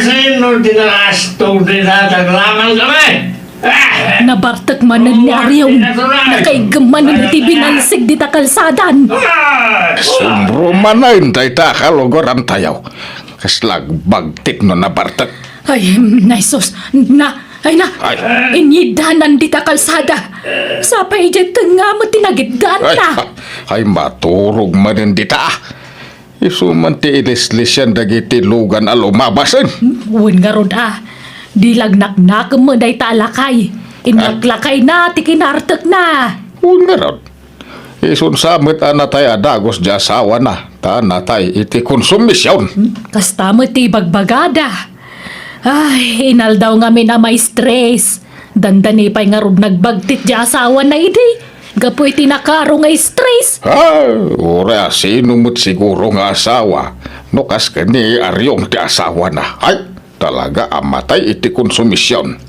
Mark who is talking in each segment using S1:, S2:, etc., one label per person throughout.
S1: Sino tinastong tinataglaman kami?
S2: Nabartak manan ni Aryaw. Nakaigaman na iti binansig di ta kalsadan.
S3: Sumbro manayin tayo ta kalugoran tayo. Kaslag bagtik no nabartak.
S2: Ay, naisos. Ay, inyidanan di ta kalsada. Sapay dyan nga mo tinagiddan
S3: Ay,
S2: na.
S3: ay maturog manin dita. Isuman ti ilislisyan dagiti lugan alumabasan.
S2: Uwan nga rod Di lagnaknak mo day talakay. Inaglakay na, tikinartak na.
S3: Una ron. Isun samit anatay adagos di asawa na. Tanatay iti konsumisyon.
S2: Kasta mo ti bagbagada. Ay, inal daw nga na may stress. Dandani pa'y nga rod nagbagtit di asawa na iti. Gapoy tinakaro nga stress.
S3: Ura sino mo't siguro nga asawa. No kas kani aryong ti asawa na. Ay, talaga amatay iti konsumisyon.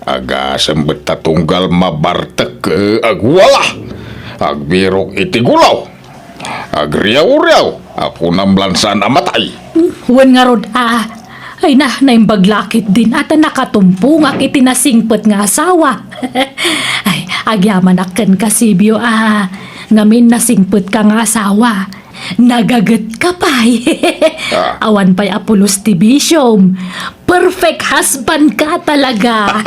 S3: Aga sambet tatunggal mabartek agwala. Agbirok iti gulaw. Agriyaw-riyaw. Ako namlansan amatay.
S2: Huwan nga rod Ay naimbaglakit din at nakatumpo nga kiti nasingpet nga asawa. Ay, agyaman aken kasibyo ngamin nasingpet ka nga asawa. Nagagat ka pa'y. Awan pa'y Apolos Tibisyom. Perfect husband ka talaga.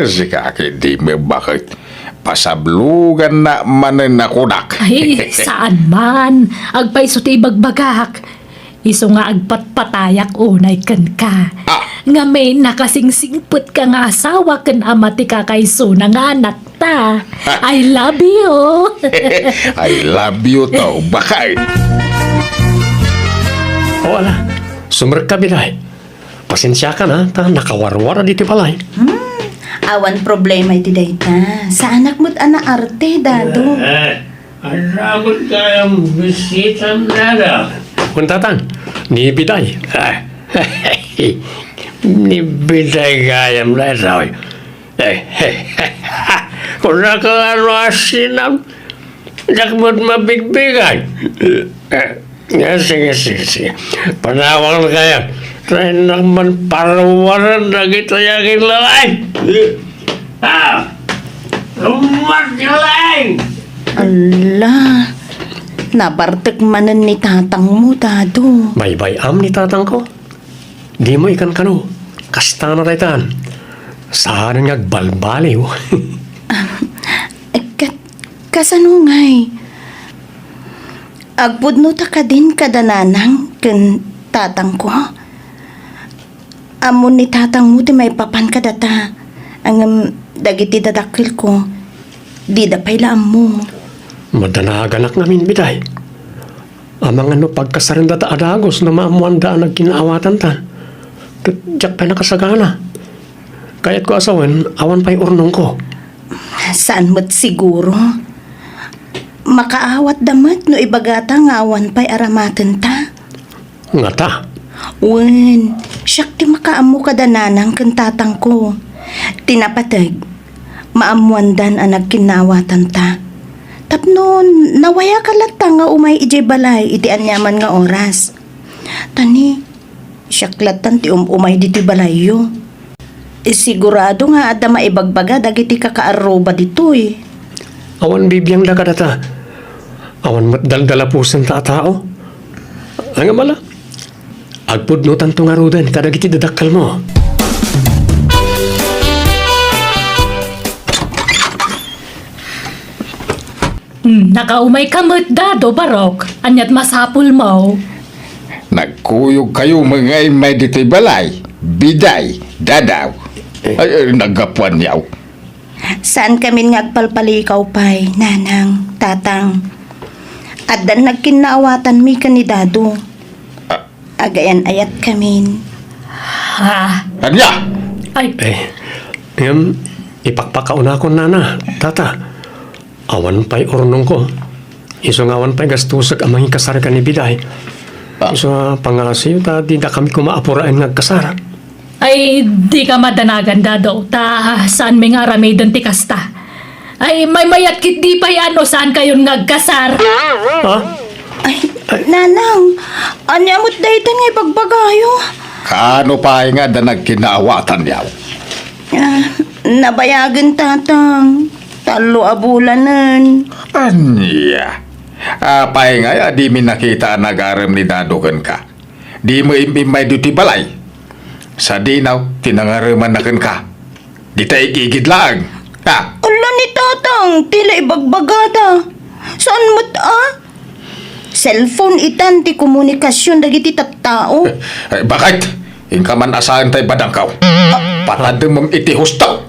S3: Si kaki di me bakit. Pasablugan na manin nakunak.
S2: Ay, saan man. Agpay suti bagbagak. Iso nga agpatpatayak unay ken ka. Nga may nakasingsingput ka nga asawa ken amati ka kay suna nga anak ta. I love you.
S3: I love you to, bakit?
S4: O ala, sumrek ka bilay. Pasensya ka na, nakawarwara dito palay.
S5: Awan problema iti dayta. Sa anak mo't ana arte, dado.
S1: Asabot kayang bisitan nada.
S4: Kung tatang, ni Biday. Ni Biday gayam na ito. Kung nakalasinam, nakmot mabigbigan. Sige. Panawang kaya. Try naman parawaran na kita yakin lalay. Lumat lalay!
S5: Ala, nabartek manan ni tatang mo, dado.
S4: Bay-bayam ni tatang ko. Di mo ikan kano. Kasta na taytan. Saan nga balbaliw.
S5: Kasanungay. Agpudno ta ka din kadananang ken tatang ko. Amon ni tatang mo di may papan ka data. Ang dagiti dadakil ko. Di dapay laam mo.
S4: Madanaganak namin biday. Amang ano pagkasarin data adagos na maamuanda ang nagkinaawatan ta. Diyak pa nakasagana. Kaya't ko asawan, awan pa'y urnong ko.
S5: Saan mo't siguro? Makaawat damat no ibagata nga awan pa'y aramatan ta.
S4: Nga ta.
S5: Wen, siyak ti makaamu kadananang kantatang ko. Tinapatag, maamuandan ang nagkinawatan ta. Tapnon, nawaya ka lata nga umay ijay balay, iti anyaman nga oras. Tani, siyak latan ti umay diti balayo. Sigurado nga ada maibagbaga dagiti kakaaroba ditoy.
S4: Awan bibiyang lakadata. Awan matdaldalapusan ta tao. Ang mala. Agpudnutan to nga rudan kadagiti dadakal mo.
S2: Nakaumay ka dado, Barok. Anyat masapul mo.
S3: Nagkuyog kayo mga imay dito'y balay. Biday, dadaw. Ay, nagapuan yaw.
S5: Saan kami ngagpalpalikaw pa'y, nanang, tatang? At dan nagkinaawatan mi kanidado. Agayan ayat kami.
S3: Anya?
S2: Ay,
S4: Ipakpakauna ko nana, tata. Awan pa'y urnong ko. Iso nga awan pa'y gastusak amang kasar ka ni Biday. Iso pangasiyo ta di na kami kumaapuraan ngagkasara.
S2: ay di ka madanagan dado. Saan may nga ramidan ti kasta. Ay may mayat kit di pa ano saan kayon ngagkasar.
S4: Ha?
S5: Ay, nanang, anyamot dahitan nga ipagbagayo.
S3: Kaano pa nga da nagkinaawatan yaw?
S5: Nabayagan tatang. Talo abulanan.
S3: Anya? Apay nga, di mi nakita nag-aram ni Dadokan ka. Di mo imimay duty balay. Sa dinaw, tinangaraman na ka. Di tayo igigid lang. Ha?
S5: Ala ni tatang, tila ibagbagada. Saan mo't Cellphone itan ti komunikasyon dagiti tattao.
S3: Bakit? Ingka man asahan tayo badangkaw. Patadang mong iti hustaw.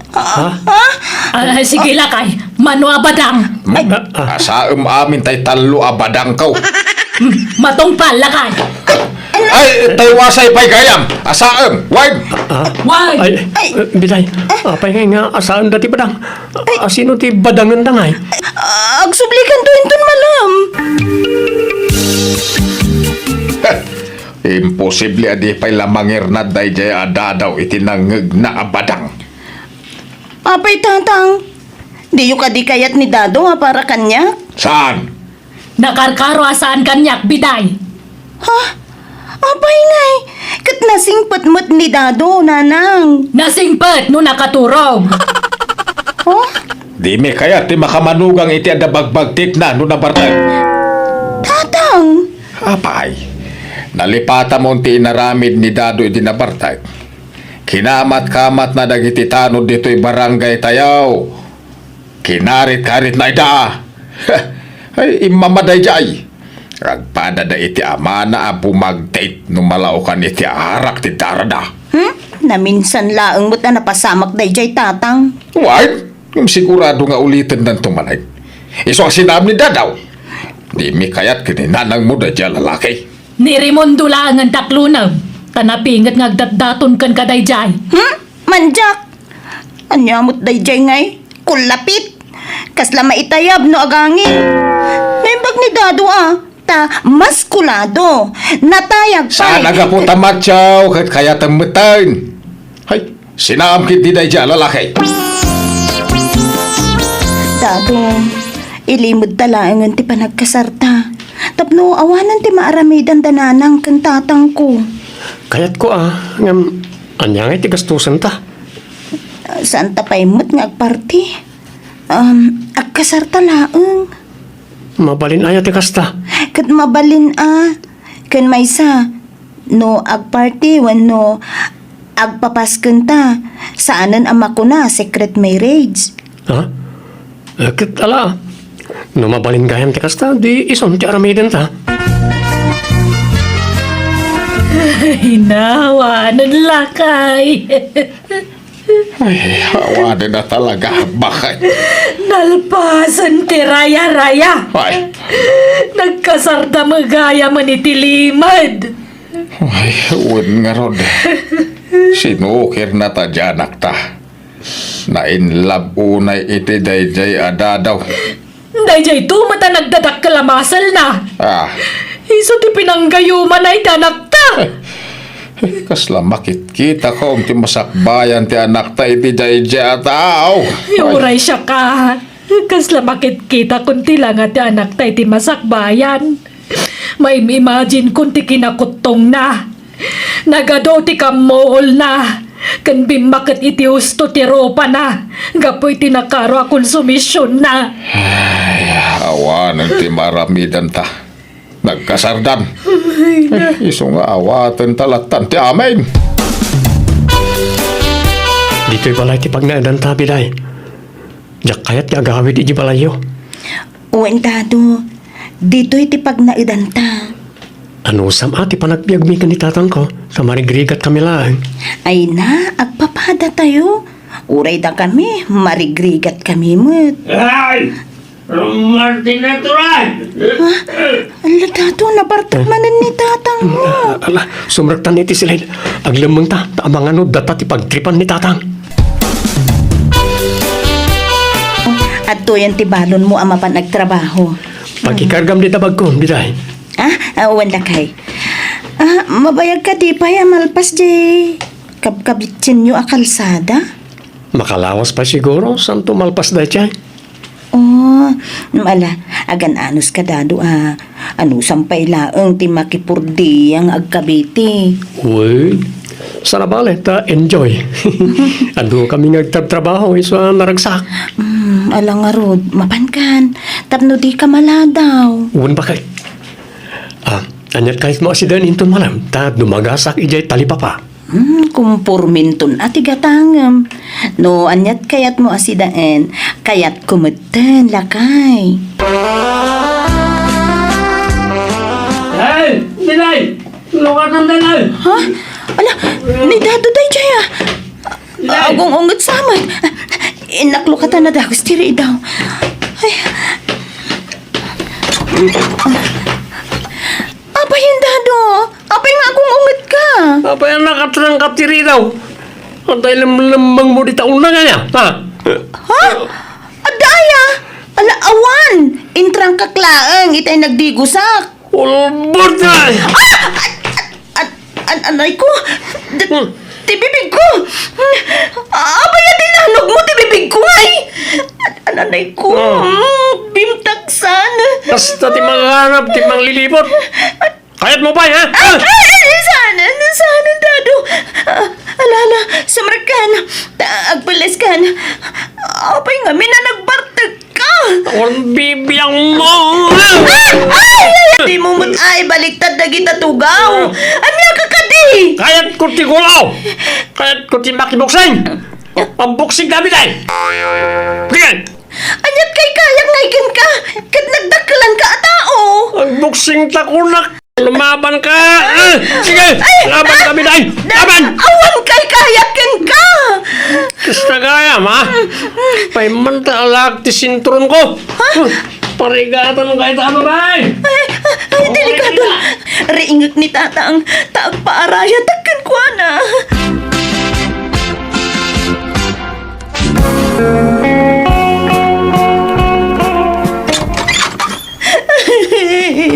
S2: Sige lakay, manwa badang.
S3: Asaam amin tayo talo abadangkaw.
S2: Matong pa lakay.
S3: Ay, tayo wasay pa'y gayam. Asaam, wag.
S2: Why?
S4: Biday, apay nga asaan dati badang? Sino ti badangan dangay?
S5: Agsublikan to inton malam.
S3: Imposible adi pa'y lamangir na day jay adadaw itinangag na abadang.
S5: Apay tatang, di yung kadikayat ni Dado para kanya.
S3: Saan?
S2: Nakarkaro asaan kanyak, biday.
S5: Ha? Apay ngay, kat nasingpat mo't ni Dado, nanang.
S2: Nasingpet no nakaturog.
S5: Oh,
S3: Di mi kaya ti makamanugang iti adabagbagtik na no nabartag.
S5: tatang.
S3: Apay, nalipata mo ti inaramid ni Dado iti nabartag. Kinamat-kamat na dagiti tanod dito'y barangay tayaw. Kinarit-karit na ida. Ay, imamaday jay. Ragpada da iti ama na bumagdate nung malaukan iti arak ti darada.
S5: Naminsan laeng mo't na napasamak day jay tatang.
S3: Why? Yung sigurado nga ulitin ng tumalay. Iso ang sinabi ni Dadaw. Di mi kayat kininanang mo da dyan lalaki.
S2: Ni Raimundo lang ang taklunam. Tanapingat ngagdatdaton kan kaday jay.
S5: Manjak. Anyamot day jay ngay. Kulapit. Kasla maitayab no agangin. Naimbag ni Dado ta maskulado. Natayag pa.
S3: Saan aga po tamatyaw kat kaya tamutan. Hay, sinamkit di day dyan lalaki.
S5: Dado, ilimod talaangan ti panagkasarta. Tapno awanan ti maaramidan dananang kantatang ko.
S4: Kayat ko ngam, anyangay ti gastusan ta.
S5: Saan tapay mo't nga agparti? Agkasarta laeng.
S4: Mabalin aya ti kasta.
S5: Kat mabalin kan maysa no agparty wenno agpapasken ta saanen ama ko na secret marriage.
S4: Ha? Kit ala. No mabalin gayam ti kasta, di ison ti aramiden ta.
S2: Hinawanan lakay.
S3: Ay, hawanin na talaga. Bakit?
S2: Nalpasan ti raya-raya.
S3: Ay,
S2: Nagkasarda magaya man itilimad.
S3: ay, uwan nga rod. Sinukir na ta dyanak ta. Na in love unay iti dayjay adadaw.
S2: Dayjay tumata nagdadak kalamasal na. Iso ti pinanggayuman ay danak ta.
S3: Kasla makit-kita ko ang timasakbayan ti anak ta iti dayjay ataw.
S2: Yuray siya ka. Kasla makit kita kunti lang at anak tayo ti masakbayan. May imagine kunti kinakutong na. Nagado ti kamool na. Kan bimakit iti usto ti ropa na. Gapoy ti nakaro akong sumisyon na.
S3: Ay, awanan ti maramidan ta. Nagkasardan. Iso nga awatan talatan ti amin.
S4: Dito'y balay ti pagnaadan ta, biday. Diyak kayat ti agawid iji balayo.
S5: Uwen Dado, dito'y ti pagnaidan ta.
S4: Ano sam ati panagbiagmi ka ni tatang ko sa marigrigat kami lang.
S5: Ay na, agpapada tayo. Uray da kami, marigrigat kami mo't.
S1: Ay! Martin na turan!
S5: Ala Dado, nabartagmanan ni tatang mo.
S4: Ala, sumraktan iti sila. Aglamang ta, taamangan no data ti pagtripan ni tatang.
S5: At to yan ti balon mo ama pa nagtrabaho.
S4: Pagkikargam di tabag ko, biday.
S5: Wala kay. Mabayag ka di pa ya malpas di kabkabitsin nyo akalsada?
S4: Makalawas pa siguro, saan tumalpas dahi siya?
S5: Oh, mala, agan anos ka Dado Ano sampay laeng ti makipurdi ang agkabiti.
S4: Uy, Sarabale, enjoy. Ando kami nagtatrabaho, isa naragsak.
S5: Alang nga rod, mapankan. Tapno di ka maladaw.
S4: Uwan ba kay? Anyat kahit mo asidan inton malam, ta dumagasak ijay talipapa.
S5: Kumpurminton at igatangam. No, anyat kayat mo asidaan, kayat kumutan lakay.
S1: Hey! Dinay! Lukat ng danay!
S5: Ha? Ala, ni dado day jaya. Agong ungot samay. Inaklo ka na dagos tiri daw. Ay. Apa yung dado? Apa yung agong ungot ka?
S4: Apa yang nakatrangkap tiri daw? Antay lembang mo di taon na kanya, ha?
S5: Ha? Adaya! Ala, awan! Intrang kaklaang, itay nagdigusak.
S4: Ulbot na!
S5: Anay ko? Tibibig ko! Apa yan dinanog mo? Tibibig ko ay! Anay ko! Bimtaksan!
S4: Basta ti manghanap, ti manglilipot. Kayat mo ba, ha?
S5: Sana, dado. Alala, sumarkan. Agpalas kan. Apay nga, minanagbartag ka.
S4: Ang bibiyang mo!
S5: Di mo ay baliktad na kita tugaw. Anya ka kadi?
S4: Kayat ko ti gulaw! Kayat ko ti makibuksing! Ang buksing namin ay! Bigyan!
S5: Anyat kay kayang ngaykin ka. Kat nagdakalan ka atao.
S4: Ang buksing takunak! Lumaban ka! Sige! Laban kami dahil! Laban!
S5: Awan kay kayakin ka.
S4: Kasta gaya, ma! Paimanta alag ti sintron ko! Parigatan ng kahit ano ba
S5: Ay, delikado. Riingak ni tata ang taag paaraya. Takkan ko na.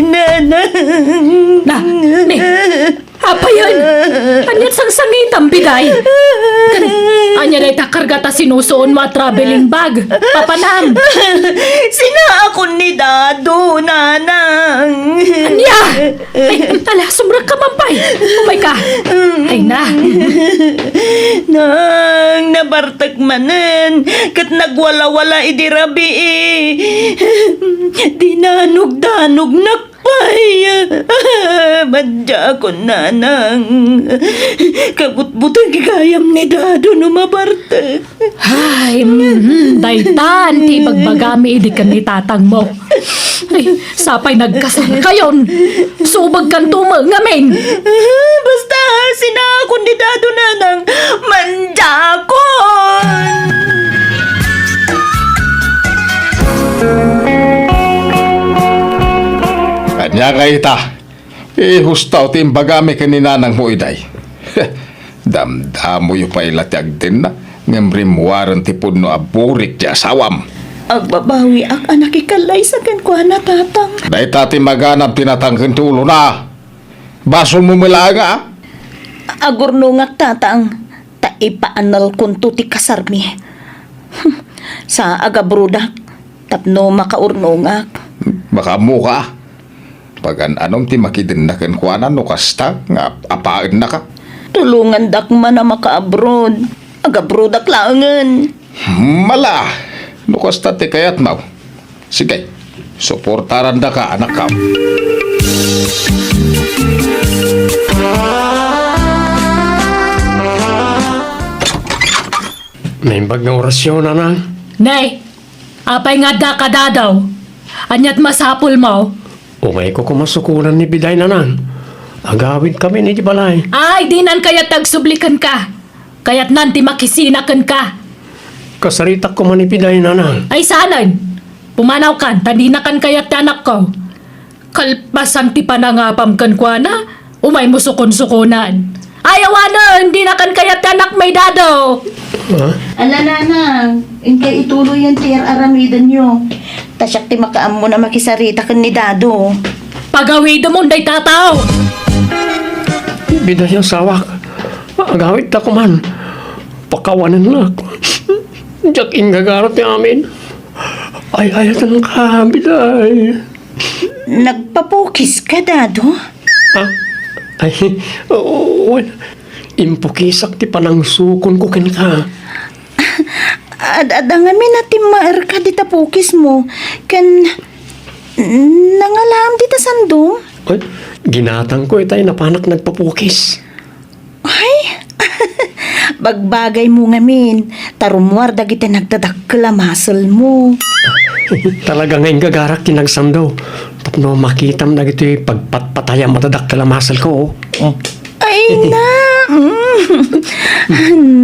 S5: Nanang.
S2: Na, ni, apa yan? Anyat sang sangit ang biday. Anya day takargata sinusuon mo traveling bag. Papanam.
S5: Sina ako ni Dado, nanang.
S2: Anya! Ay, ala, sumrak ka mampay. Umay ka. Ay na.
S5: Nang nabartag manen, kat nagwala-wala idirabi eh. Dinanog-danog nakpay. Madya ako nanang. Kabut-butang gigayam ni Dado no mabartag.
S2: Ay, daytan, ti bagbagami idi kan ni tatang mo. Ay, sapay nagkasal kayon. Subag kan ngamin.
S5: Basta sinakon ni Dado nanang manjakon.
S3: Kanya kay ta. Hustaw timbagami kaninanang mo iday. Damdamo yung pailatyag din na. Ngamrimwaran ti puno aburik ti asawam.
S5: Agbabawi ak anak ikalay sa kankwana tatang.
S3: Day tati maganap tinatangkin tulo na. Baso mo malaga.
S5: Agurnungak tatang. Taipaanal kunto ti kasarmi. Sa agabrudak. Tapno makaurnungak.
S3: Baka mo ka. Pagan anong ti makidin na kenkwanan no kasta nga apaan na ka.
S5: Tulungan dak man na maka-abroad. Agabrudak laangan.
S3: Mala. No kasta ti kayat mau. Sige. Suportaran da ka anak ka.
S4: May bag ng orasyon, anang.
S2: Nay, apay nga da kadadaw. Anyat masapul mo.
S4: Umay ko kumasukulan ni Biday, nanang. Agawin kami ni Balay.
S2: Ay, di nan kayat tagsublikan ka. Kayat nanti makisinakan ka.
S4: Kasaritak ko man ni Biday, nanang.
S2: Ay, sanan. Pumanaw kan, tandina kan kayat anak ko. Kalpasan ti panangapam kan kwa na. Umay mo sukon-sukunan. Ayawanan, hindi na kan kayat anak may dado.
S5: Ala nanang, inkay ituloy yan tiyar aramidan nyo. Tasyak ti makaam mo na makisarita kan ni Dado.
S2: Pagawid mo day tataw.
S4: Biday ang sawak. Agawit ako man. Pakawanan na ako. Diyak ingagarat ni amin. Ay, ayatan ka, Biday.
S5: Nagpapukis ka, Dado?
S4: Ha? Ay, oo. Impukisak ti panang sukon ko ken ka.
S5: Ada nga natin maar ka dita pukis mo. Kan nangalam dita sando.
S4: Ay, ginatang ko itay napanak nagpapukis.
S5: Ay, bagbagay mo ngamin. Tarumwar dagiti nagdadakkel muscle mo.
S4: Talaga ngayon gagarak tinagsandaw. Tapno makitam na gito pagpatpatayang matadak kalamasal ko.
S5: Ay na.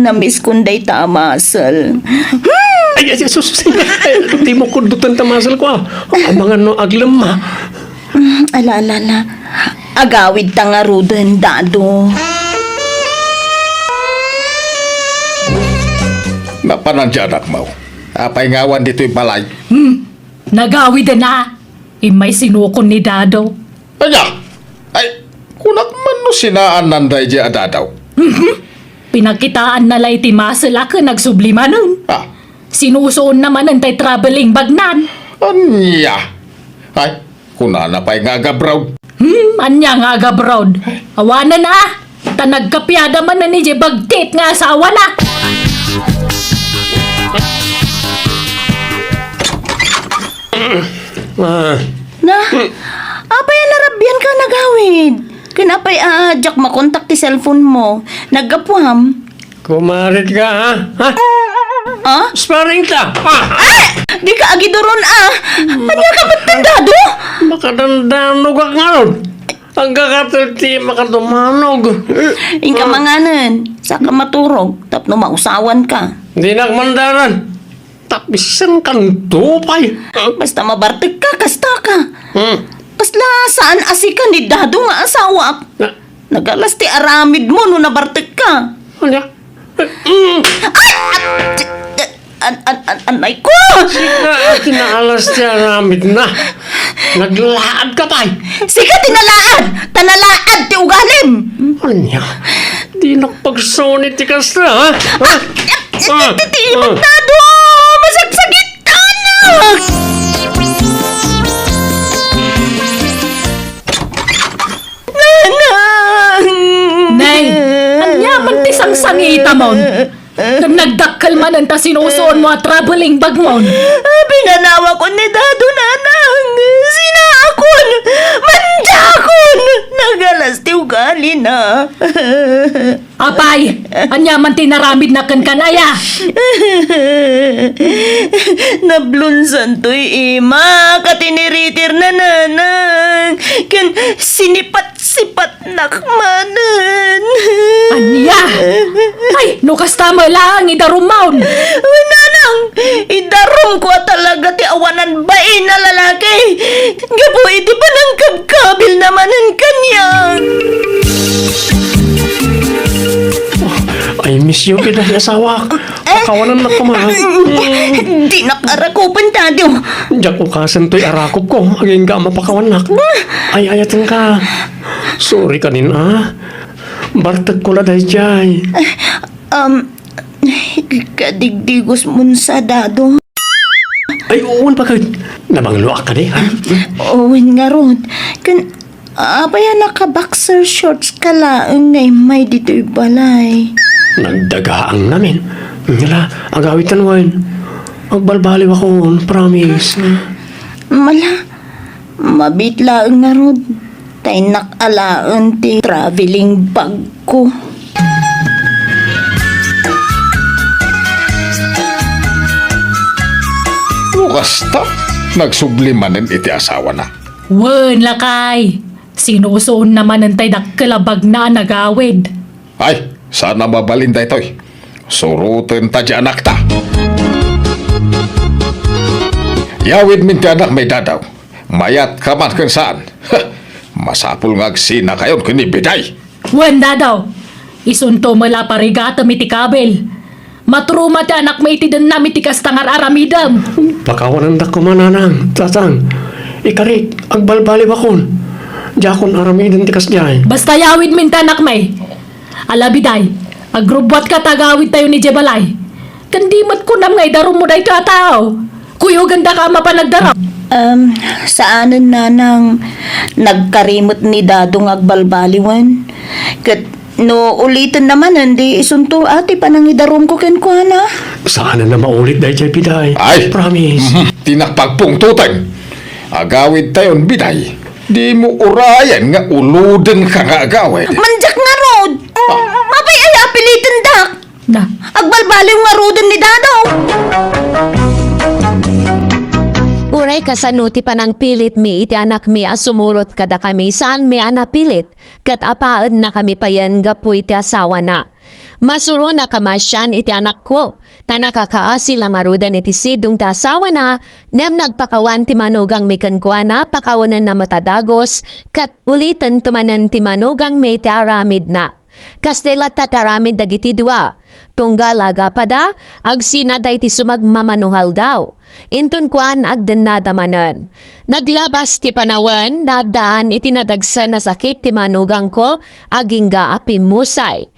S5: Namiss kunday ta muscle.
S4: Ay, sus. Di mo kudutan tamasal ko ah. Ang mga no aglam ma.
S5: Ala. Agawid ta nga ruden dado.
S3: Napanandya anak mo. Apay ngawan dito'y balay.
S2: Nagawid na. Imay sinukon ni Dado.
S3: Anya? Ay, kunak man no sinaan nanday di adadaw.
S2: Pinagkitaan na lay ti masala ka nagsublima nun.
S3: Ah,
S2: Sinusuon naman ang tay traveling bagnan.
S3: anya? Ay, kunana pa'y nga gabraw.
S2: Anya nga gabrod. Awanan na. Tanagkapyada man na ni Jay bagtit nga asawa na.
S5: Na, apay narabyan ka nagawid. Kinapay jack makontak ti cellphone mo. Naggapuham.
S4: Kumarit ka ha? Ha?
S5: Ah?
S4: Sparring ta.
S5: Di ka agidoron Anya ka ba't tandado?
S4: Makadandanog ka nga ron. Ang kakatalti makatumanog.
S5: Inka manganan. Saka maturog. Tapno mausawan ka.
S4: Di nakmandaran. Tapisan kang tupay.
S5: Basta mabartig ka, kasta ka.
S4: Hmm.
S5: Kasla saan asika ni Dado nga asawa.
S4: Na,
S5: Nagalas ti aramid mo no nabartig ka.
S4: ano?
S5: Anay ko!
S4: Tinaalas niya ramid na. Naglaad ka pa.
S5: Sika tinalaad! Tanalaad ti ugalim!
S4: Ano? Di nakpagsunit ti kasta ha?
S5: Ti Dado! Masagsagit ka na!
S2: Nay, anya man ti sangsangita mon. Kung nagdakkal man ang ta sinusuon mo at traveling bag mon.
S5: Pinanawa ko ni Dado nanang. Sinaakon! Manjakon! Nagalas ti ugali na.
S2: Apay, anya man tinaramid na kan kanaya.
S5: Nablunsan to'y ima, katiniritir na nanang. Kan sinipat-sipat nakmanan.
S2: Anya? Ay, nukas tama lang, idarumaon.
S5: Nanang, idarom ko talaga ti awanan bae na lalaki. Gapo, iti pa ng kabkabil naman ang kanyang.
S4: I miss you, pinay asawa. Pakawanan na kumahal.
S5: Di nakarakupan Dado.
S4: Diyak ko kasan to'y arakop ko. Aging ka mapakawanak. Ay, ayatan ka. Sorry ka din, ah. Bartag ko na dahil dyan.
S5: Kadigdigos mun sa Dado.
S4: Ay, uwan pa ka. Namangluak ka di, ha?
S5: Owen nga rod. Kan, abaya naka-boxer shorts ka laang ngay may dito'y balay.
S4: Nagdagaang namin. Ngala, agawitan wain. Magbalbaliw ako, promise.
S5: Mala, mabitla nga rod. Tay nakalaan ti traveling bag ko.
S3: Basta, nagsublimanin iti asawa na.
S2: Wen, lakay. Sinusuon naman ang tay dakkalabag na nagawid.
S3: Ay, sana mabalinda ito'y. Surutin ta di anak ta. Yawid min ti anak may dadaw. Mayat ka man kung saan. Masapul nga agsina kayon kinibiday.
S2: Wen, Dadaw. Isunto mala parigata miti kabel. Matruma ti anak may itidan na miti kastangar aramidam.
S4: Pakawanan da ko mananang, tatang. Ikarik, agbalbaliw akon. Diakon aramidin tikas dyan.
S2: Basta yawid min tanak may. Alabiday, agrubwat ka tagawid tayo ni Jebalay. Kandimat ko nam ngay darum mo day tao. Kuyo ganda ka mapanagdaraw.
S5: Saanan nanang nagkarimot ni Dado ng agbalbaliwan? Kat No, ulitin naman, hindi isunto ati panangidarom ko ken ko na.
S4: Sana na maulit dahil jay biday.
S3: Ay!
S4: Promise.
S3: Tinapagpungtutan. Agawid tayon biday. Di mo urayan nga uluden ka nga agawid.
S5: Manjak nga rod. Mabay ay apilitin dak.
S2: Na,
S5: Agbalbaliw nga rodon ni Dadaw.
S6: Uray kasanuti pa ng pilit mi iti anak mi asumurot kada kami saan mi anapilit kat apaan na kami payan gapu iti asawa na. Masuro na kamasyan iti anak ko. Ta nakakaasi lang arudan iti sidong ta asawa na nem nagpakawan ti manugang mi kankwa na pakawanan na matadagos kat ulitan tumanan ti manugang mi iti aramid na. Kastela tataramid dagiti dua. Tunggalaga pa da, agsinaday ti sumagmamanuhal daw. Intun kuan agdanadamanan. Naglabas ti panawan, nadaan itinadagsan na sakit ti manugang ko, aging gaapim musay.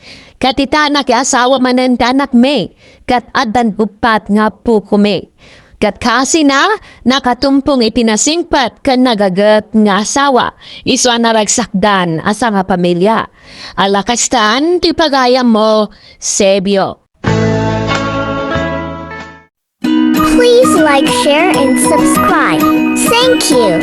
S6: Katita na ki asawa manen tanak me, kat adan upat nga po kume. Kat kasi na, nakatumpong ipinasingpat kan nagagat nga asawa, iswa na ragsakdan asa nga pamilya. Alakastan, ti pagayam mo, Sebio.
S7: Please like, share, and subscribe. Thank you.